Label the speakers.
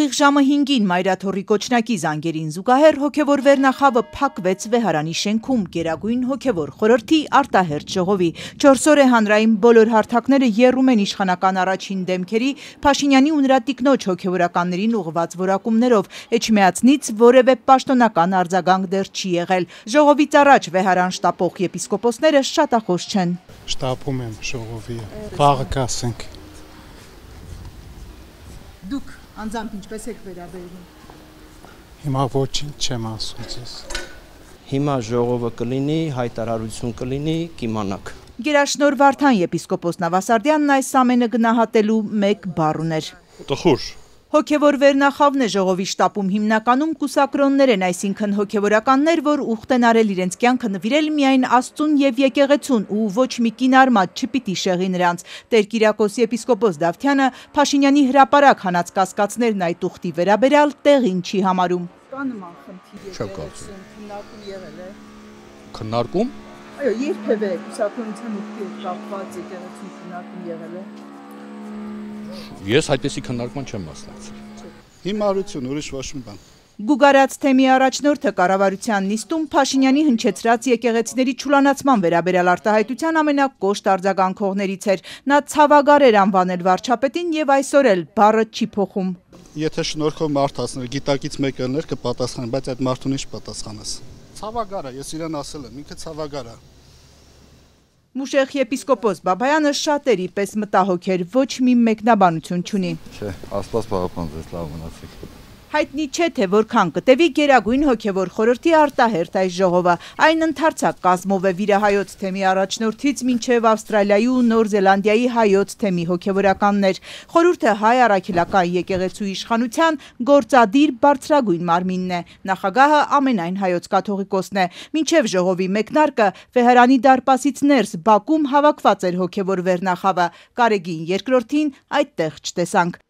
Speaker 1: Ուղիղ ժամը 5-ին Մայրաթոռի կոչնակի զանգերին զուգահեռ հոգևոր վերնախավը փակվեց Վեհարանի շենքում Գերագույն հոգևոր խորհրդի արտահերթ ժողովի։ 4 օր է հանրային բոլոր հարթակները եռում են իշխանական առաջին դեմքերի, Փաշինյանի ու նրա տիկնոջ հոգևորականներին ուղղված որակումներով, Էջմիածնից որևէ պաշտոնական արձագանք դեռ չի եղել։ Ժողովից առաջ Վեհարան շտապող եպիսկոպոսները շատախոս չեն։
Speaker 2: Շտապում եմ ժողովի, վաղը կասենք։
Speaker 1: Դուք անձամբ ինչպես եք վերաբերվում։
Speaker 2: Հիմա ոչինչ չեմ ասում ձեզ։
Speaker 3: Հիմա ժողովը կլինի, հայտարարություն կլինի, կիմանաք։
Speaker 1: Գերաշնորհ Վարդան եպիսկոպոս Նավասարդյանն այս ամենը գնահատելու մեկ բառ ուներ։
Speaker 4: Տխուր։
Speaker 1: Հոգևոր վերնախավն է ժողովի շտապում հիմնականում կուսակրոններ են, այսինքն հոգևորականներ, որ ուխտ են արել իրենց կյանքը նվիրել միայն Աստծուն եւ եկեղեցուն ու ոչ մի կին արմատ չպիտի շեղի նրանց։ Տեր Կիրակոս եպիսկոպոս Դավթյանը Փաշինյանի հրապարակ հանած կասկածներն այդ ուխտի վերաբերյալ տեղին չի համարում։ Կա նման խնդիր եկեղեցում քննարկում եղել է։
Speaker 4: Քննարկում։
Speaker 1: Այո, երբևէ կուսակրոնության ուխտի հետ կապված եկեղեցում քննարկում եղել է։
Speaker 4: Ես այդպիսի քննարկման չեմ մասնակցել։
Speaker 2: Հիմարություն, ուրիշ ոչ մի բան։
Speaker 1: Գուգարած թեմի առաջնորդը կառավարության նիստում Փաշինյանի հնչեցրած եկեղեցիների չուլանացման վերաբերյալ արտահայտության ամենակոշտ արձագանքողներից էր։ Նա ցավագար էր անվանել վարչապետին եւ այսօր էլ բառը չի փոխում։
Speaker 2: Եթե շնորհքով մարդ ասներ, գիտակից մեկ ելներ կպատասխանի, բայց այդ մարդուն ինչ պատասխանես։ Ցավագար է, ես իրեն ասել եմ, ինքը ցավագար է։
Speaker 1: Մուշեղ եպիսկոպոս Բաբայանը շատերի պես մտահոգ էր, ոչ մի մեկնաբանություն չունի։
Speaker 5: Չէ, Աստված պահապանձեց, լավ մնացեք։
Speaker 1: Հայտնի չէ, թե որքան կտևի Գերագույն հոգևոր խորհրդի արտահերթ այս ժողովը։ Այն ընդարձակ կազմով է վիրահայոց թեմի առաջնորդից մինչև Ավստրալիայի ու Նոր Զելանդիայի հայոց թեմի հոգևորականներ։ Խորհուրդը հայ առաքելական եկեղեցու իշխանության գործադիր բարձրագույն մարմինն է։ Նախագահը ամենայն հայոց կաթողիկոսն է։ Մինչև ժողովի մեկնարկը Վեհարանի դարպասից ներս Բաքում հավաքված էր հոգևոր վերնախավը։ Կարեգին երկրորդին այդտեղ չտեսանք։